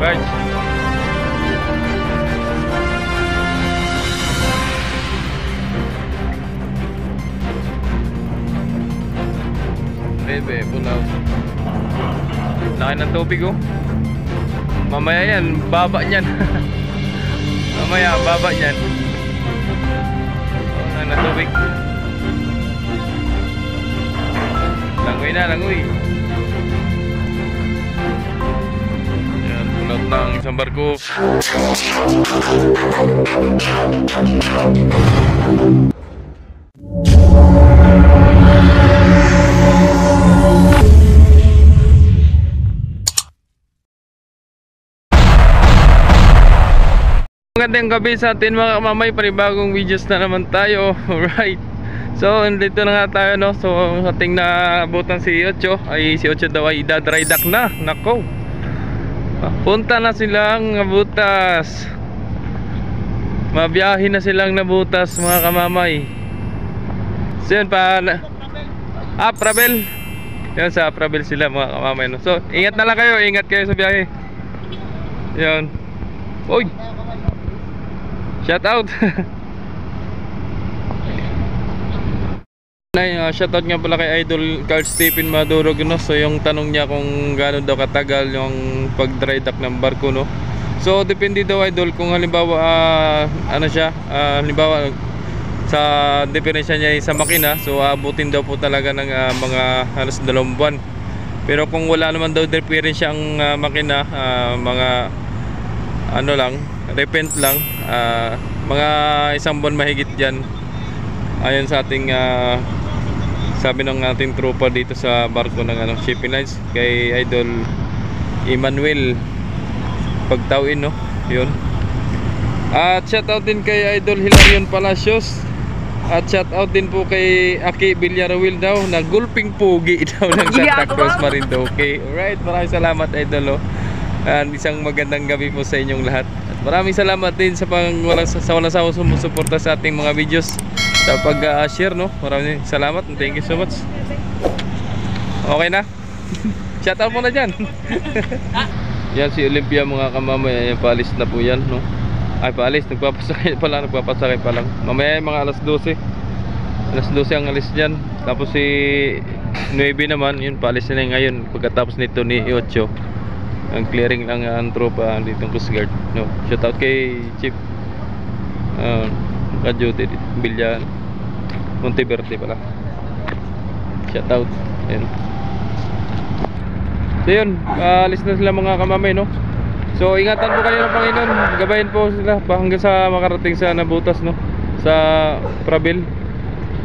Right. Bebe, punaw. Laki ng tubig oh. Mamaya yan, baba niyan. Mamaya, baba niyan. Laki ng tubig. Langoy na, langoy. Yan, pulat ng isang barko. Magandang gabi sa atin mga kamamay, panibagong videos na naman tayo. Alright, so dito na nga tayo no. So ating naabutan si Ocho, ay si Ocho daw ay dry dock na. Nako, punta na silang nabutas, mabiyahin na silang nabutas mga kamamay. So yun pa Pravel. Yan sa Pravel sila mga kamamay no. So ingat na lang kayo, ingat kayo sa biyahe. Yan. Oy, shout out. Shout out nga pala kay Idol Carl Stephen Madurog no. So yung tanong niya kung gaano daw katagal yung pag-dry dock ng barko no. So depende daw idol kung halimbawa ano siya, halimbawa sa diferensya niya sa makina, so abutin daw po talaga ng mga halos 2 buwan. Pero kung wala naman daw diferensya ang makina, mga ano lang, repent lang, mga 1 buwan mahigit dyan, ayon sa ating sabi ng ating tropa dito sa barko ng shipping lines kay Idol Emmanuel Pagtawin no. Yun. At shout out din kay Idol Hilarion Palacios. At shout out din po kay Aki Villarreal daw na gulping pugi daw ng Santa Cruz Marinduque. Alright, maraming salamat Idol and isang magandang gabi po sa inyong lahat. At maraming salamat din sa walang sawang sumusuporta sa ating mga videos, sa pag-share no. Maraming salamat and thank you so much. Okay na. Shout out muna dyan. Yan si Olympia mga kamamay, ayan, paalis na po yan no. Ay paalis, nagpapasakay pa lang. Mamaya mga alas 12 ang alis dyan. Tapos si 9 naman, yun paalis na ngayon pagkatapos nito ni 8. Ang clearing lang ang tropa dito ng Coast Guard no. Shout out kay Chief Kajote Bilya Monteverde pala. Shout out. Ayan. So yun, alis na sila mga kamamay no. So ingatan po kayo ng Panginoon, gabayin po sila hanggang sa makarating sa nabutas no, sa Prabil.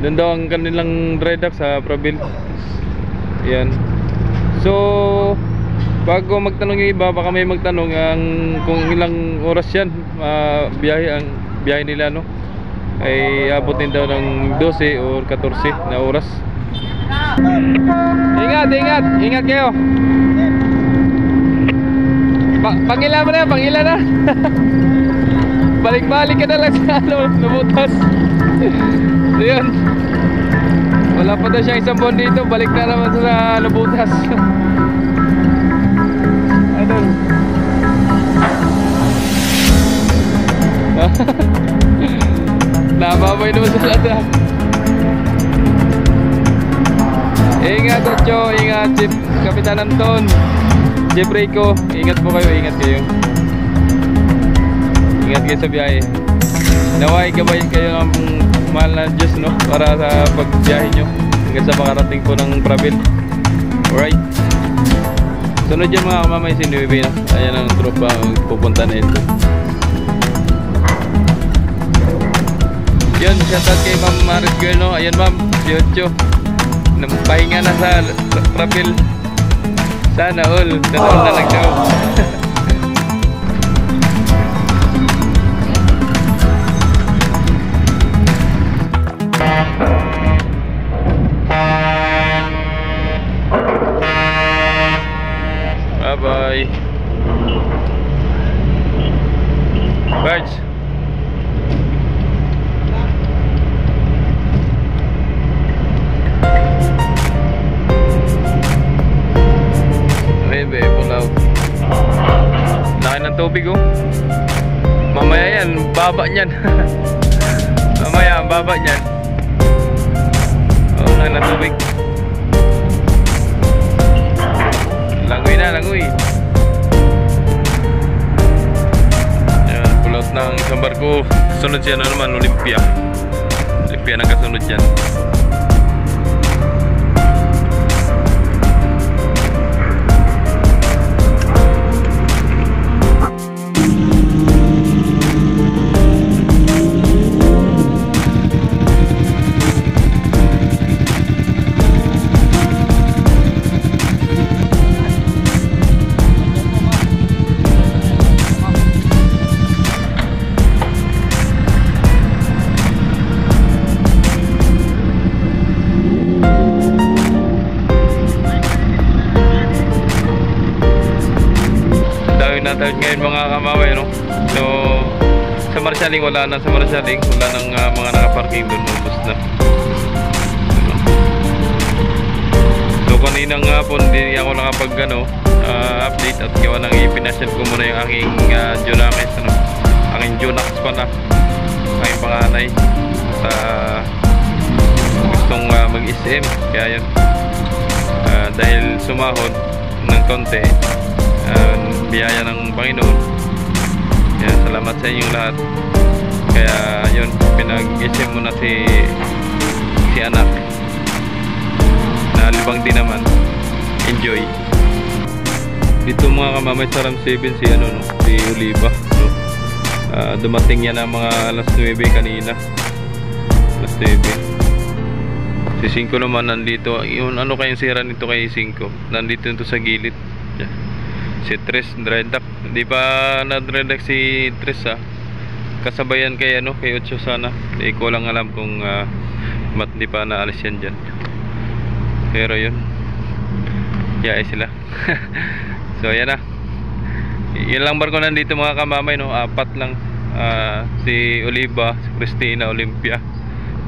Doon daw ang kanilang dry dock sa Prabil. Ayan. So bago magtanong yung iba, baka may magtanong kung ilang oras yan biyahe nila no, ay abutin daw ng 12 or 14 na oras. Ingat kayo. Pangila mo na, pangila na. Balik-balik ka na lang sa nabutas. So yun, wala pa daw siyang 1 buwan dito, balik na naman sa nabutas. Idol. Nababay naman sa lada. Ingat Ocho, ingat Chief Kapitan Anton, Chief Rico, ingat po kayo, ingat kayo. Ingat kayo sa biyahe. Naway gabayin kayo ng mahal na Diyos no, para sa pagbiyahe nyo hanggang sa makarating po ng Prabil. Alright. Sunod dyan mga kamamay si Nueve no. Ayan ang tropa pupunta na ito. Yun, shoutout kay Ma'am Maris Girl no. Ayan ma'am, si Ocho pahinga na sa Prabil. Sana all, na lang daw. Bye-bye. Birds. Bebe, pull out. tubig oh. Mamaya yan, baba niyan. Mamaya, ang baba niyan. Oo nga na tubig. Langoy na, langoy. Ayan, pull out ng isang barko. Sunod siya na naman, Olympia. Olympia na kasunod yan. Natin ngayon mga kamamay, no? So sa Marshalling wala na, sa Marshalling wala nang mga nakaparking doon, ubos na. So kaninang hapon hindi ako nakapag update at gawa nang ipinasyal ko muna yung aking Junax, aking Junax pala, aking panganay sa gustong mag-SM, kaya yun dahil sumahod ng konti, biyaya ng Panginoon. Kaya salamat sa inyong lahat. Kaya yun, pinag-isip mo na si anak na libang din naman. Enjoy. Dito mga kamamay sa Ram 7 si Oliva, no? Dumating yan ng mga alas 9 kanina. Alas 9. Si 5 naman nandito. Yun, ano kayong sira nito kay 5? Nandito nito sa gilid. Yeah. Si Tres dreadak, hindi pa na dreadak si Tres kasabayan kay kay Ocho sana. Hindi ko lang alam kung mat di pa naalis yan dyan, pero yun, yaya sila. So yan na, yun lang barko nandito mga kamamay, no? 4 lang, si Oliva, si Christina, Olympia,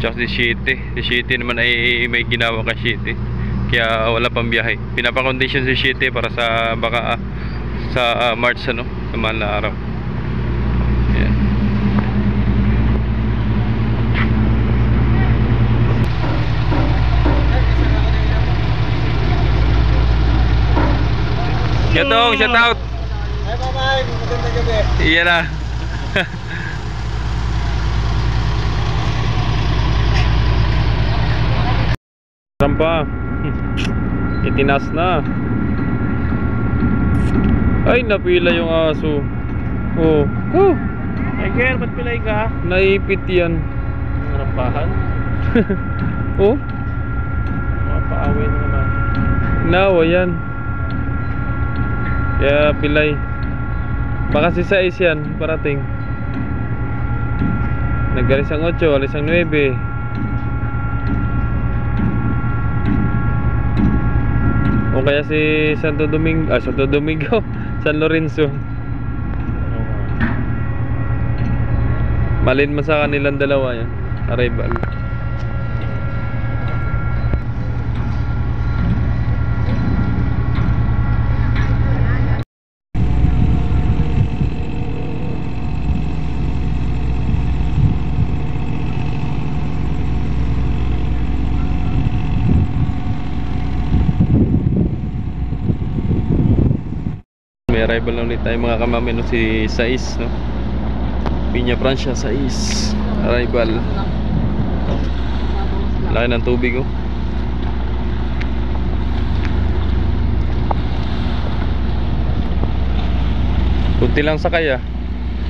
tsaka si Shitty naman ay may ginawa kay Shitty, kaya wala pang biyahe. Pinapakondisyon si Shitty para sa baka sa March, sa mahal na araw. Ayan. Shout out. Hi bye-bye, magandang gabi. Iyan na. Rampa. Itinas na. Ay, napila yung aso. Oh. Oh. Ay, Ger, ba't pilay ka? Naipit yan. Rampahan? Oh. Mapaaway na naman. Nawa yan. Kaya pilay. Baka si 6 yan, parating. Nag-alis ang 8, alis ang 9. O kaya si Santo Domingo, San Lorenzo. Malin man sa kanilang dalawa yan, arrival. May arrival na ulit tayo mga kamami, no? Si Sais, no? Piña Francia, Sais arrival. Laki ng tubig, oh. Kunti lang sakay,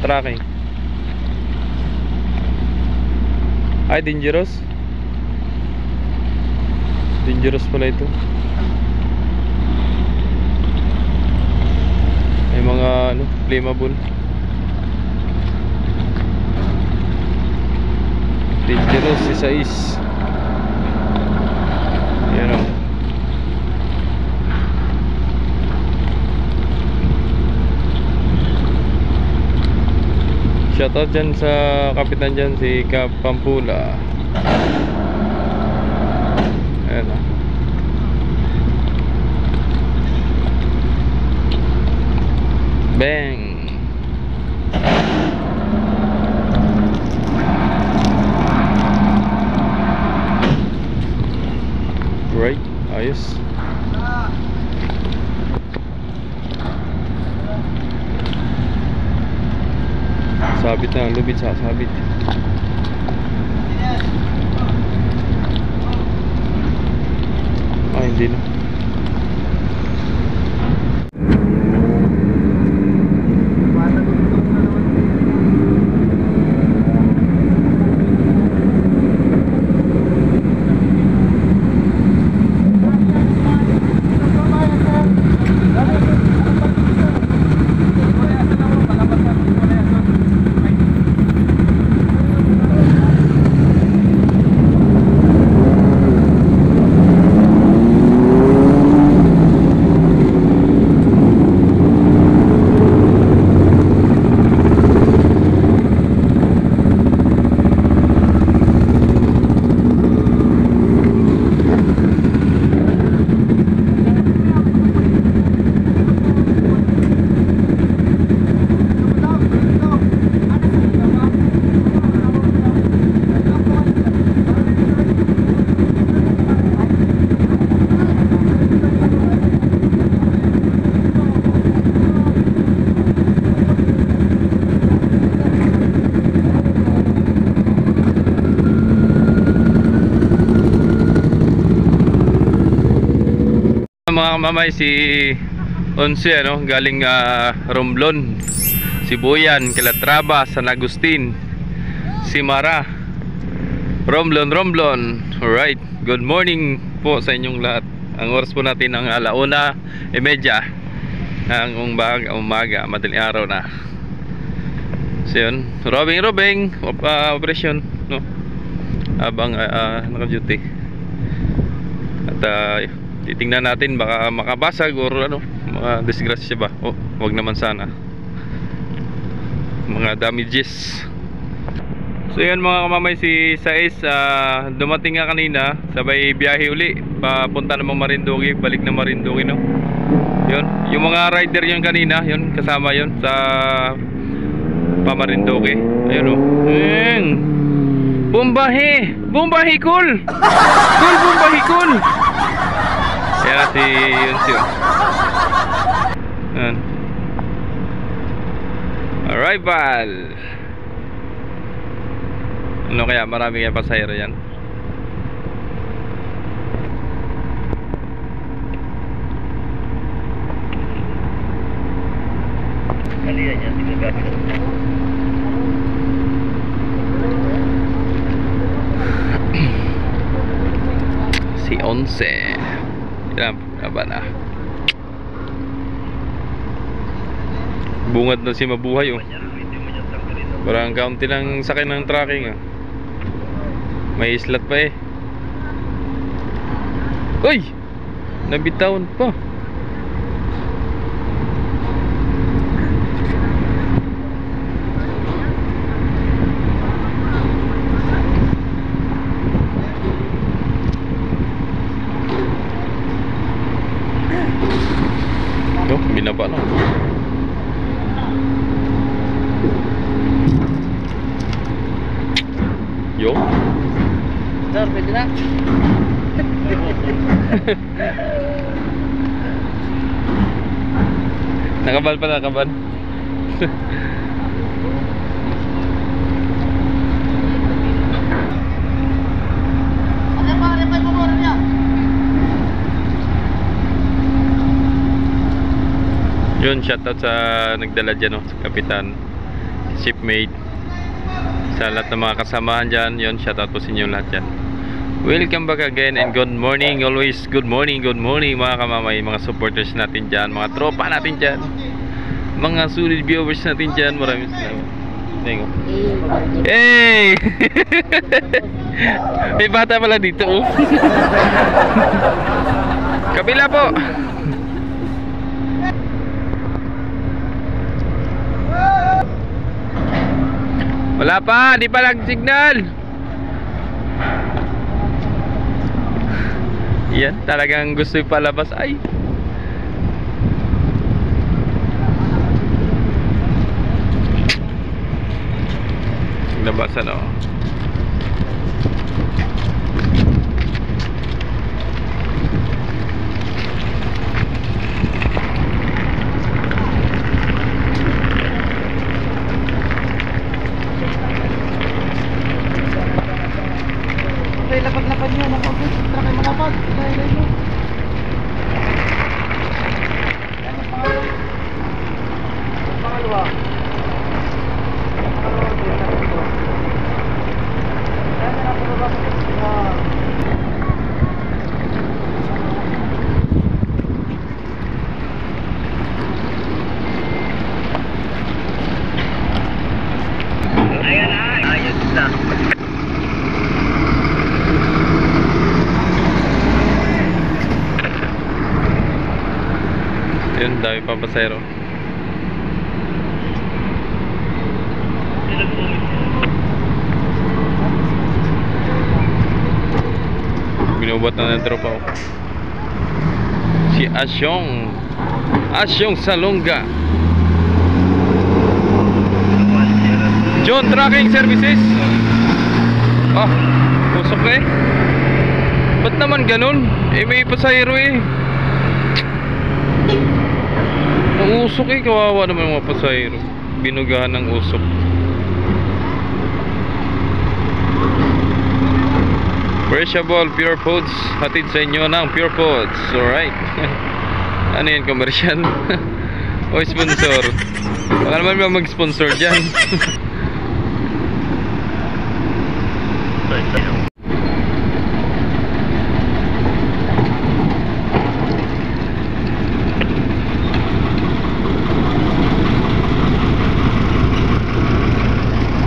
tracking. Ay, dangerous. Dangerous pala ito. May mga flammable. Dangerous si Sais. Yan o. Shoutout dyan sa kapitan dyan, si Cap Pampula. Ayan o. Bang! Ayos. Sabit na, lubid sa sabit. Ah, hindi na. Mga kamamay, si Onse ano, galing Romblon, Sibuyan, Calatrava, San Agustin, Simara, Romblon. Alright, good morning po sa inyong lahat. Ang oras po natin ang 1:30 ng umaga, madaling araw na. So yun, robing operation no, habang naka-duty. At titingnan natin, baka makabasag or ano, mga disgrasya ba. Oh, wag naman sana. Mga damages. So yan mga kamamay, si Sais dumating nga kanina, sabay biyahe uli papunta namang Marinduque, balik na Marinduque no. Yun, yung mga rider yun kanina, yun kasama yun sa Marinduque. Ayun oh. Bumbahe cool. Bumbahe cool. Yan si Yunsi. Arrival. Ano kaya, marami kaya pasahero yan. Si Onse. Yan, aba na. Bungad na si Mabuhay oh. Parang kaunti lang sakay ng tracking ah. May islat pa eh. Uy! Nabitawan pa. Oh, binaba na. Yo. Sir, pwede na? Nakabal pa, nakabal. Yun, shoutout sa nagdala dyan oh, sa kapitan, shipmate, sa lahat ng mga kasamahan dyan. Yun, shoutout po sa inyo lahat dyan. Welcome back again and good morning. Always good morning mga kamamay, mga supporters natin dyan, mga tropa natin dyan, mga solid viewers natin dyan. Maraming salamat. Hey! May bata pala dito oh. Kabila po. Wala pa, di pa nag-signal. Yan, talagang gusto palabas. Ay. Labasan oh. Tara kayo malapad. Ilay mo. Yan ang pangalawa. Pangalawa. Yan ang pangalawa. Yun, dami pa pasero. Binubat na ng tropa ko. Si Asyong Salonga. John Trucking Services. Ah, usok eh. Ba't naman ganun? Eh may pasahero eh. Ang usok eh, kawawa naman mga pasahero. Binugahan ng usok. Perishable Pure Foods, hatid sa inyo ng Pure Foods. Alright. Ano yun, commercial? O sponsor? Baka naman ba mag-sponsor dyan?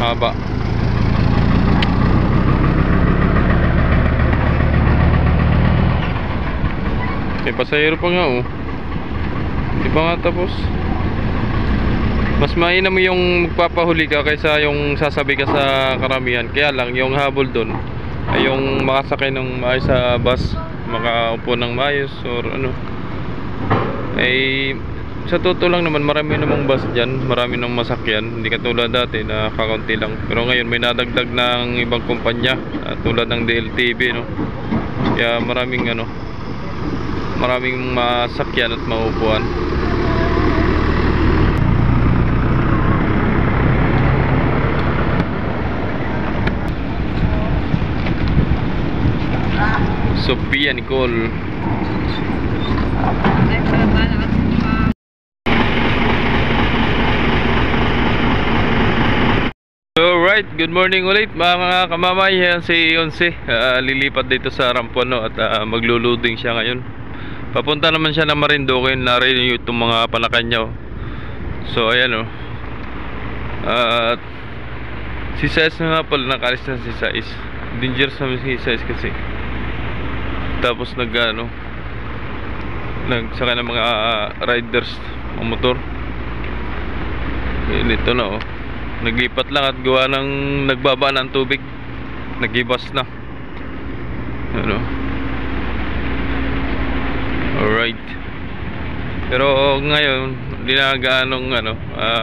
Haba. May pasahero pa nga oh. Di pa nga tapos. Mas mainam mo yung magpapahuli ka kaysa yung sasabi ka sa karamihan. Kaya lang yung habol doon ay yung makasakay ng maayos sa bus, makaupo ng maayos or ano. Ay sa totoo lang naman marami namang bus dyan, marami nang masakyan. Hindi katulad dati na kakaunti lang. Pero ngayon may nadagdag ng ibang kumpanya tulad ng DLTV no. Kaya maraming ano, maraming masakyan at maupuan. Sophia Nicole. Alright, good morning ulit mga kamamay. Yan si Onse, lilipat dito sa Rampuano at magluluding siya ngayon. Papunta naman siya ng Marinduque. Narinig itong mga panakan niya. So ayan o. At si Sais na nga pala, nakalis na si Sais. Dangerous naman si Sais kasi. Tapos nagsaka ng mga riders o motor. Ito na oh. Naglipat lang at gawa ng nagbaba ng tubig. Nagibas na. Ano? Alright. Pero ngayon hindi na gaanong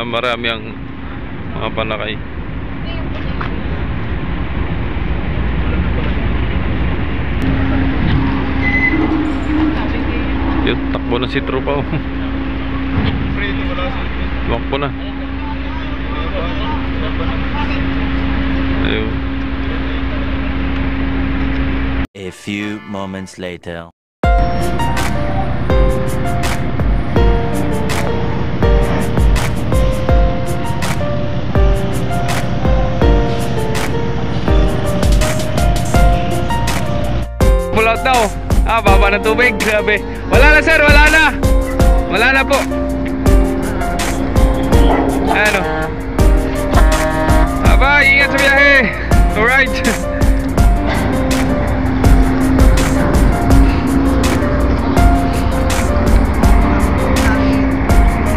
marami ang mga panakay. Yun, takbo na si tropa oh. Takbo na. Ayun. A few moments later. Pull out daw. Baba ng tubig. Grabe. Wala na sir, wala na. Wala na po. Ano? Aba, ingat sa biyahe. Alright.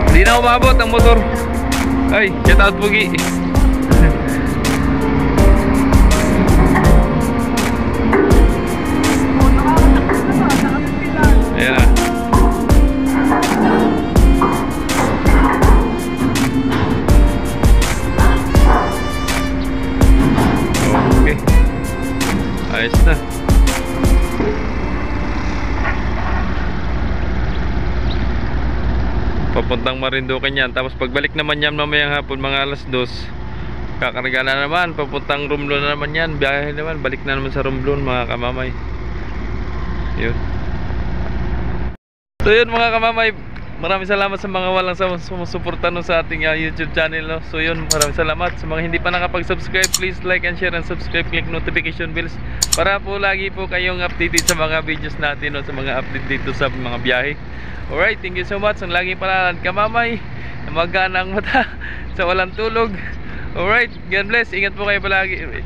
Hindi na umabot ang motor. Ay, shout out Pugi. Ayan na. Okay. Ayos na. Papuntang Marinduque yan. Tapos pagbalik naman yan mamayang hapon mga alas 2, kakarga na naman. Papuntang Romblon na naman yan. Biyahe naman. Balik na naman sa Romblon mga kamamay. Yun. So yun mga kamamay, maraming salamat sa mga walang sumusuporta no sa ating YouTube channel no. So yun, maraming salamat sa mga hindi pa nakapag-subscribe. Please like and share and subscribe, click notification bells para po lagi po kayong updated sa mga videos natin no, sa mga update dito sa mga biyahe. Alright, thank you so much. Ang lagi pala kamamay, magana ang mata sa walang tulog. Alright, God bless. Ingat po kayo palagi.